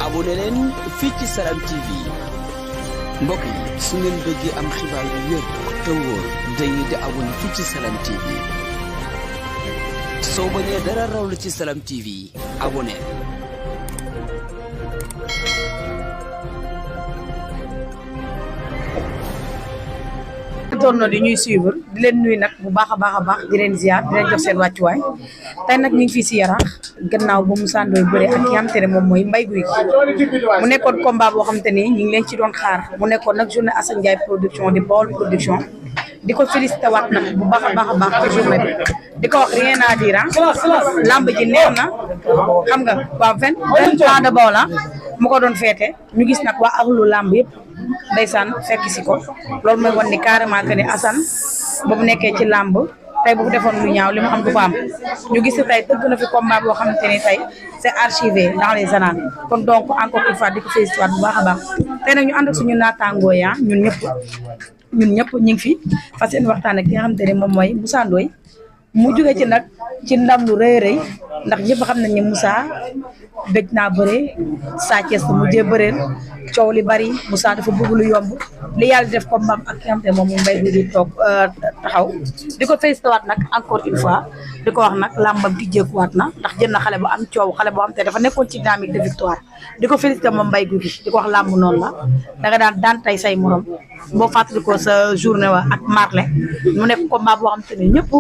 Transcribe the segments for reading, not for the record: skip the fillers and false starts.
abonné leen fii ci Salam TV mbokk yi su ngeen bëggee am xibaar yu wér te wóor dañuy di abonné fii ci Salam TV soo bañee dara raw la ci Salam TV abonné. tourno di ñuy suivre di leen nuyu nag bu baax a baax di leen ziar di leen jox seen wàccuwaay tey nag ñu ngi fii si Yaraax gannaaw ba Moussa Ndoye bëree ak ki nga xamante ne moom mooy Mbaye Gouy Gui mu nekkoon combat boo xamante ni ñu ngi leen ci doon xaar mu nekkoon nag journée Assane Ndiaye production di Baol production di ko félicité waat nag bu baax a baax ci journée bi di ko wax rien à dire lamb ji neex na xam nga waa 20 ans de Baol mu ko doon feete ñu gis nag waa axlu lamb yëpp ndeysaan fekk si ko loolu mooy wan ni carrément que ni Assane ba mu nekkee ci làmb tey bu defoon lu ñaaw li mu am du ko am ñu gis tey tëgg na fi combat boo xamante ni tey c'est archivé dans les annales kon donc encore une fois di ko félicité waat bu baax a baax tey nag ñu ànd ak suñu naataangoo yaa ñun ñëpp ñu ngi fi fas yéene waxtaan ak ki nga xamante ne moom mooy Moussa Ndoye mu jógee ci nag ci ndam lu rëy ndax ñëpp xam nañ ne Moussa gëj naa bëre Sa Thiès mu mujjee bëreel coow li bari Moussa dafa bëgg lu yomb li yàlla def ko mbam ak ki nga xamante ne moom mu Mbaye Gouy Gui toog taxaw di ko félicité waat nag encore une fois di ko wax nag làmbam di jékkuwaat na ndax jël na xale bu am coow xale boo xam te dafa nekkoon ci dynamique de victoire di ko félicité moom Mbaye Gouy Gui di ko wax làmb noonu la danga daan tey say morom boo fàttalikoo sa journée wa ak Marley mu nekk combat boo xam te ne ñëpp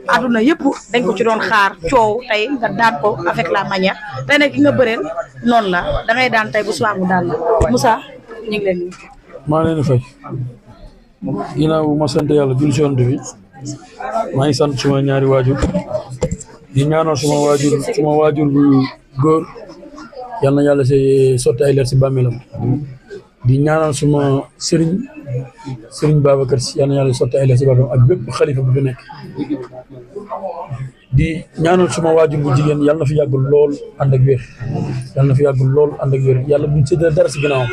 aduna yëpp dañ ko ci doon xaar coow tey nga daan ko avec la manière tey nag ki nga bëreel noonu la da ngay daan tey bu soir mu daan la Moussa ñu ngi leen di. maa leen di fay ginnaaw ma sant yàlla julli ci Yonent bi maa ngi sant suma ñaari waajur di ñaanal suma waajur bu góor yal na yàlla sotti ay leer si bàmmeelam di ñaanal suma sëriñ Babacar Si yal na yàlla sotti ay leer si bàmmeelam ak bépp xalifa bu fi nekk di ñaanal suma waajur bu jigéen yàlla na fi yàgg lool ànd ak wér yàlla buñ séddale dara si ginnaawam.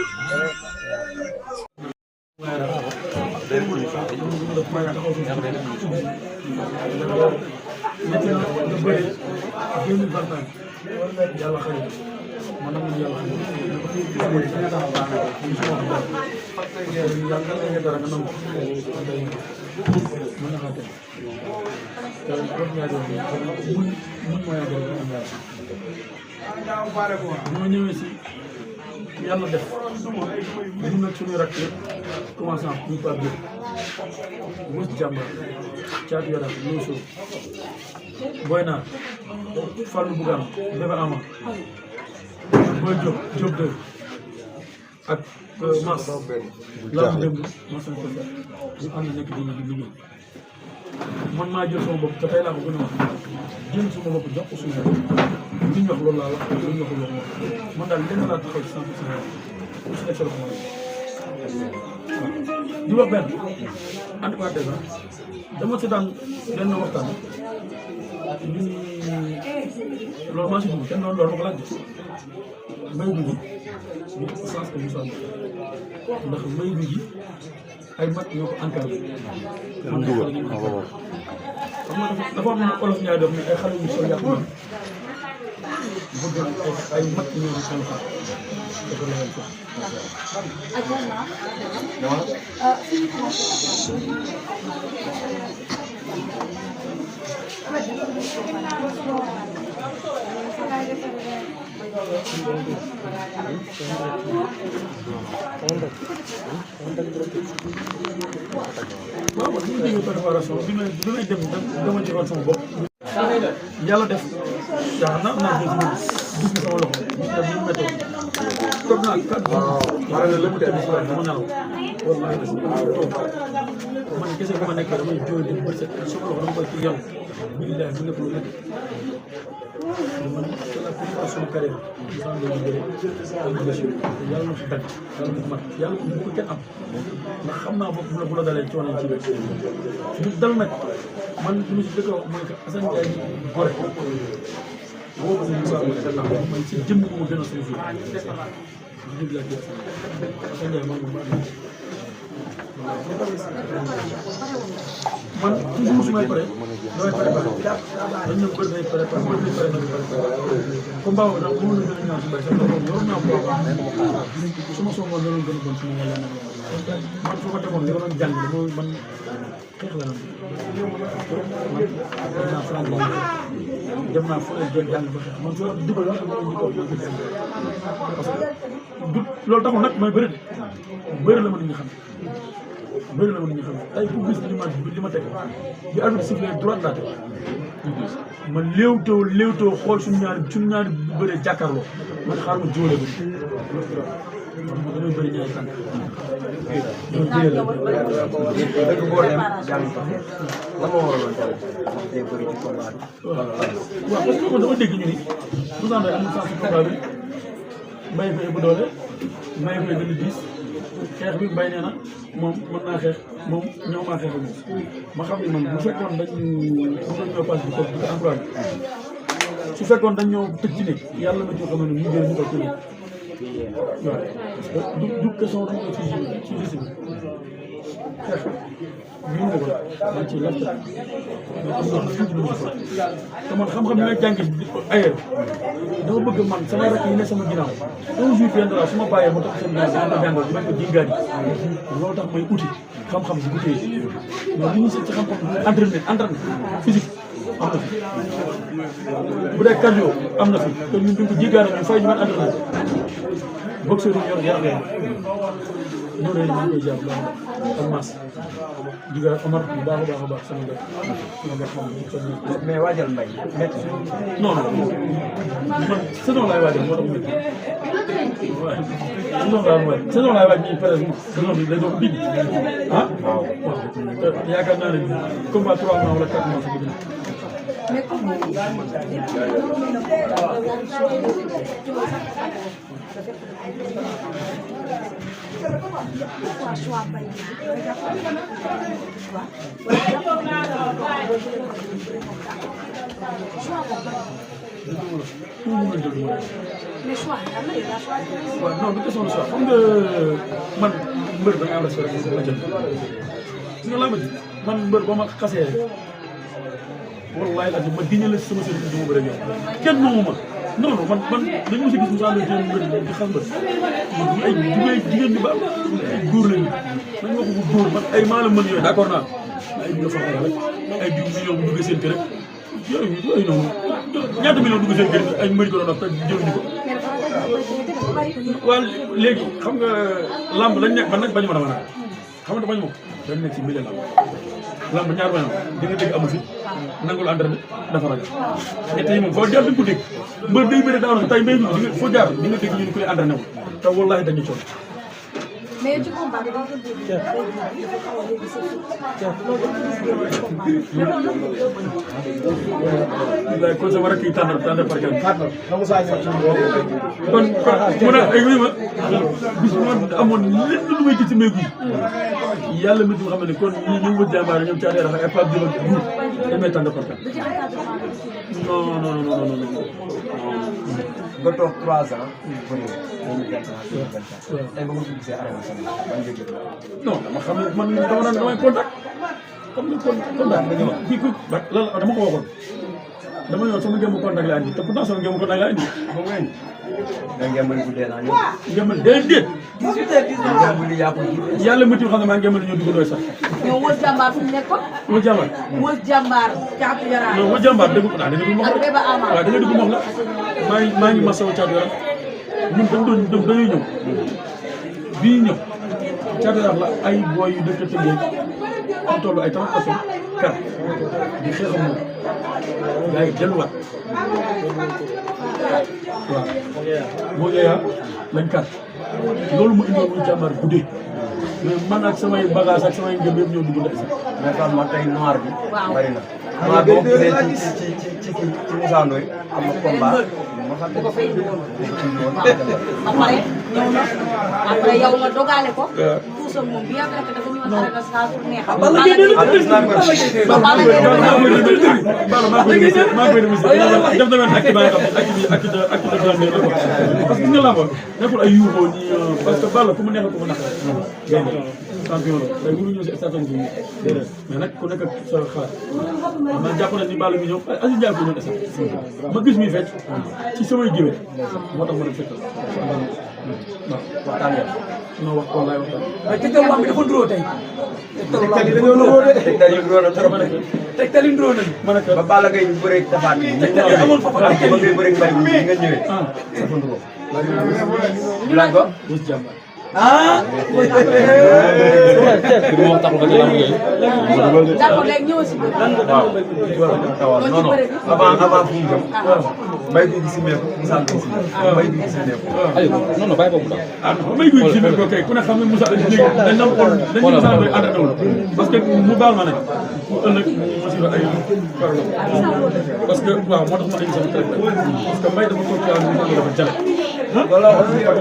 ma ñëwee si yàlla def ñu nag suñu rakk yëpp commencé am ñu par biir mos jàmbar caatu yaram Youssou Boy Naar Fallou Bougane Bébé Ama Boy Diop 2 ak Mass lam démb Mass ñu ànd nekk di liggéey man maa jël sama bopp te tey laa ko gën a wax jël sama bopp jox ko suñu bopp li ñu wax loolu laa wax li ñu wax loolu man daal lenn laa taxaw ci 100% pour su nekk mooy di wax benn en tout cas dèjà dama si daan benn waxtaan ñu loolu maa si dugg kenn loolu ma ko laaj Mbaye Gouy Gui ñu ëpp sens que Moussa ndax Mbaye Gouy Gui ay mag ñoo ko encadré. xam nga dafa am olof ñaay dox ne ay xale yu soo yàqu bëgg ay mag ñoo di seen xar dafa la leen waaw man li ñu déggee préparation bi may dem dama joxoon sama bopp. yàlla def yaakaar naa gis nga sama loxo gis nga bi ñu météo toog naa 4 jours maa ngi lépp tegu si dama nelaw wallaahi man kese bu ma nekkee damay jooy di bëri sama loxo dama koy ci yàlla billahi mu nekk lu nekk man c'est la première fois sama carrière Moussa Ndoye di bëre yàlla na fi dagg yàlla na fi mat yàlla bu ko kenn am ndax xam naa bopp bu la dalee coono ci biir ñu dal nag man li ma si dëkk wax mooy que Assane Ndiaye gore woo ko Moussa Ndoye man si jëmm bu ma gën a suñu jour ñu la Assane Ndiaye man man toujours su may pare damay pare dañ ñëw bëri day pare combat boobu nag mënoon na gën a ñaaw si mbay sax yor naa ko su ma songoon loolu gën a bon suma yàlla man fu ma demoon li ma doon jàng man xeex la man dem naa fu ne jàng ba xeex man su ma dugal wax parce que du loolu taxul nag mooy bëri la ma nit ñi xam bëri la ma nit ñi xam tey ku gis li ma teg bi arbitre sifflé droite laa teg man léewtoo xool suñu ñaari bëree jàkkaarloo man xaar ma jóole ba damay bëri ñaari tànk dëgg boo dem jàng ko lan moo waraloon tey bëri ci combat bi. waaw parce que man dama dégg ñu ni Moussa Ndoye amul sens ci combat bi Mbaye koy bu doole Mbaye koy gën a diis xeex bi Mbaye nee na moom mën naa xeex moom ñëw maa xeex ak moom ma xam ne man bu fekkoon dañ ñoo passe di ko encouragé su fekkoon dañ ñoo tëj ci nekk yàlla ma ci xam ne ñu jël ñu ko ci nekk waaw parce que du question dama ko ci liste bi xeex ñu ngi ko man ci lafta mais am na tuuti lu ñu fa te man xam-xam ni may jàngi ayer dama bëgg man sama rakk yi ne sama ginnaaw un jour viendra su ma bàyyee ma tax seen ginnaaw dama ko jàngal dinañ ko jingaan yi loolu tax may uti xam-xam si bu téye mais li ñu seet ci xam-xam entraînement physique am na fi bu dee cardio am na fi te ñun duñ ko jingaan ñu fay ñu mën entraînement boxeur yi yor yaram noonu la ñu koy jàpp ak maas di nga Omar bu baax a baax sama gars mais waajal mbay métti. non non man saison laay waajal moo tax mu métti saison laay waaj nii presque saison bi day doon digg ah waaw yaakaar naa ne combat 3 mois wala 4 mois sa bëgg mais comme waaw non du question de choix xam nga man mbër da nga am respect rek ma jël gis nga laa ma ji man mbër ba ma xasee wallahi la ma diñale sama sëriñ bi ma bëre yow kenn moomu ma non non man dañu mos a gis Moussa Ndoye jëm mbër di xas mbër ay jigéen ñu baax ay góor lañu nañ wax ko góor man ay maa la mën yooyu d'accord naa ay bi nga faxara rek ay bi million bu duggee seen kër rek yooyu noonu ñaata million dugg seen kër ay mbëri ko doon wax te jëluñu ko waaw léegi xam nga lamb lañ nekk man nag bañu ma dama nag xam nga bañu ma dañ nekk ci milieu lamb ñaar bañam di nga dégg amu fi nangul entraîné dafa ragal ñett yi moom foo jaar dañ ko dégg mbër day bëri daaw tey mbéy mi di nga foo jaar di nga dégg ñu ne ku lay entraîné wu te wallahi dañu coono mais ci combat bi dafa bëgg kon sama rakk yi tànn par kenn kon mu ne ay wéy ma bis bu ma amoon lépp lu may gis ci mbéy gi yàlla mi xam ne kon ñi ñu wut jàmbaar ñoom caatee rax ay Pape Diop Diouf damay tànn par kenn non nga toog 3 ans. bëri na 2024. tey ba nga ko gisee arène nationale ban njëg la. non dama xam ne man damay contact xam nga contact nga ñëw kii lan dama ko waxoon dama ñëw sama ngeen contact la andi te pourtant sama ngeen contact la andi. ba mu indi. da ngeen mën guddee naa ñëw. ngeen mën déedéet. 18h19 bu li yaa ko jiite. yàlla métti xam ne maa ngeen mën ñoo dugg doy sax. ñoo wër jàmbaar fu mu nekkoon. wër jàmbaar. wër jàmbaar caatu yaraax. non wër jàmbaar dégg nga dégg nga ak Bébé Ama. waaw da nga dugg moom la maa ngi masawu caatu yaraax ñun dañuy ñëw bii ñëw caatu yaraax la ay booy yu dëkk Tëngéej ñu toll ay 30 personnes kar di xeexam moom yaa ngi delluwaat waaw boo yeeyaa lañ kar loolu mu indiwoon muy jàmbaar guddee mais man ak samay bagage ak samay ngëm yëpp ñoo dugg ndey sax mais fan man tey noir bi. bari na. noir boo gisee ci Moussa Ndoye am na combat. bu ko fay indi woon. ba pare ñëw na après yow nga dogaale ko. tuusam moom bien vrai que dafa ñëwoon arrêté nationale pour neexal. maa koy def def na benn acte ba nga xam ne acte de grandeur la quoi parce que nga làmb nekkul ay yuuxoo ñi parce que Balla ku mu neexal ku mu naqare champion la tey mënuñu ñëw si station bi mais nag ku nekk ak sa xalaat man jàpp na ni Balla mi ñëw Aziz Ndiaye ko ñëw des ma gis muy fecc ci samay géwél moo tax ma dem fekkal waaw waxtaan nga. non wax wallaay waxtaan mais tegtal lamb bi dafa nduroo tey. tegtal yi dañoo nduroo de. tegtal yi nduroo na trop. tegtal yi nduroo nañu. ma ne ba Balla Gaye ñu bëreeg Tapha Tine. tegtal yi amoon foofu ak ba ngay bëreeg Mbaye bi nga ñëwee. dafa nduroo. laaj ko. bés jàmbaar ah. d'accord léegi ñëw si biir. waaw non non avant fu mu jëm. Mbaye bi gis meeku Moussa Ndoye si Mbaye bi gis meeku. non non bàyyi boobu daal. ah may guy si ko kay ku ne xam ne Moussa dañ doon xool dañ ñu Moussa Ndoye ànd ak parce que mu baal ma nag mu ëllëg mu si ay farlo parce que waaw moo tax ma indi sama traite parce que Mbaye dafa toog ci àll bi dafa jale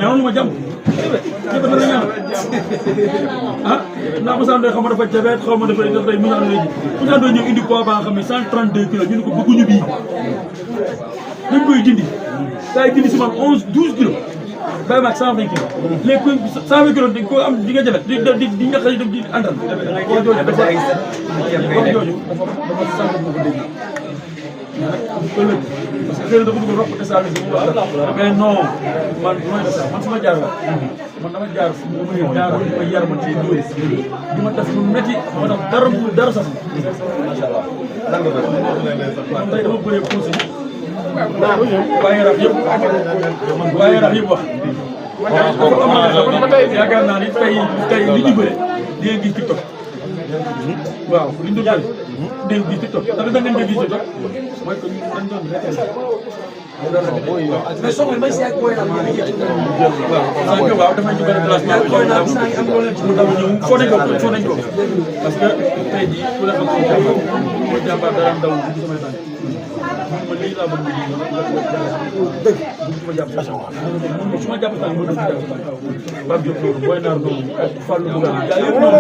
ñaanu ma jàmm ñëpp dafa ñaan ah naa Moussa Ndoye xaw ma dafa jabet xaw ma dafa def tey Moussa Ndoye Moussa Ndoye ñëw indi poids ba nga xam ne 132 kilos ñu ne ko bëgguñu bii dañ koy dindi saa yi dindi si man 12 kilos bàyyi ma ak 120 kilos léegi 120 kilos di ko am di nga jabet di ñax di àndal wax jooju dafa sant ma ko dégg ëllëg parce que xëy na dafa bëgg ropp desal si mu wax mais non man du may def sax man sama jaar la man dama jaar ma jaar ma yar ma ci dóor di ma def lu métti moo tax dara sax macha allah lan nga bëri. man tey dama bëree conseil waaye rax yëpp waaye rax yëpp wax yaakaar naa ni tey li ñu bëre di ngeen gis TikTok waaw li ñu doon bëri di ngeen gis TikTok ndax da ngeen di gis TikTok mooy que dañ doon mais soxna Mbaye si ak Boy Niang ñu ngi waaw waaw dafay ci benn place mais Boy Niang saa ngi am loo leen ci mu daw ñëw foo nañ ko parce que tey jii ku la xam ko jàmbaar dara daw ci samay tànk man lii laa bëgg dëgg ma jàpp su ma jàpp tànk ma jàpp Pape Diop noonu Boy Niang noonu Fallou Bouga gaa yëpp noonu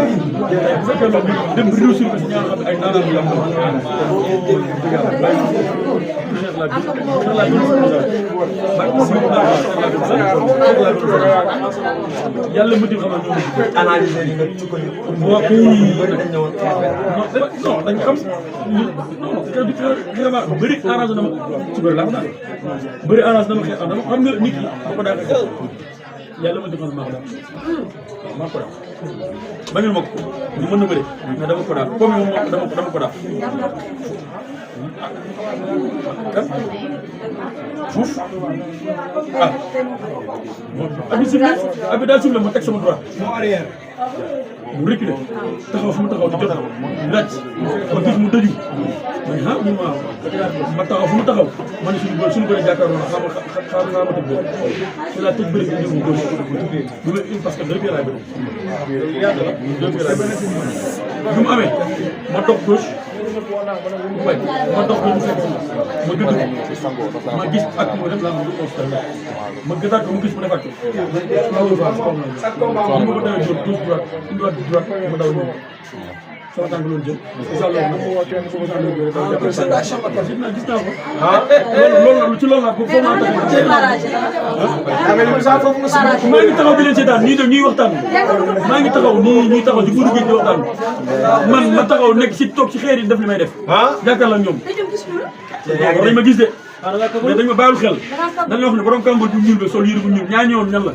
tey bu fekkee loolu dem réussir ko si ñaar xam ne ay naanaan yu yàlla ma dim xamal ñoom analyser yi nga sukkandiku. waaw kay bëri dañ ñëwoon non dañ xam vraiment bëri arrangé na ma ci bëri laa ko daan bëri arrangé na ma xeex dama xam nga nit ki ba ko daan xeex yàlla ma dim xamal maa ko daan maa ko daan bañul ma ko ñu mën na bëri mais dama ko daan comme moom dama ko daan kan fuuf ah abi daal suuf la ma teg sama droit mu reculé taxaw fu mu taxaw di jot laaj ma gis mu dëju ma taxaw fu mu taxaw ma ne suñu bëri jàkkaarloo na xaaral ma tëj bëri ci la tëj bëri bi ñëw mu gauche du ma parce que deux pieds laay bëri deux pieds laay bëri bi mu amee ma toog gauche bañ ma dox ko mu fekk ma gëdd ma gis ak mu def la mu constat ma gëdaat ko mu gis mu defaat ko ma ko dawee jot gauche droite ma daw ñëw sama tànk loolu jël incha allah nag moo wàccee sama tànk loolu daw jàpp gis naa ko loolu ci loolu laa ko foofu laa taxaw maa ngi taxaw di leen seetaan ñuy waxtaan maa ngi taxaw ñuy taxaw ci budu gi di waxtaan man ma taxaw nekk si toog ci xeer yi def li may def jàkkaarloo ak ñoom dañ ma gis de mais dañ ma bàyyil xel dañ wax ne borom kàmbal bu ñuul ba sol yére bu ñuul ñaa ñëwoon ñan la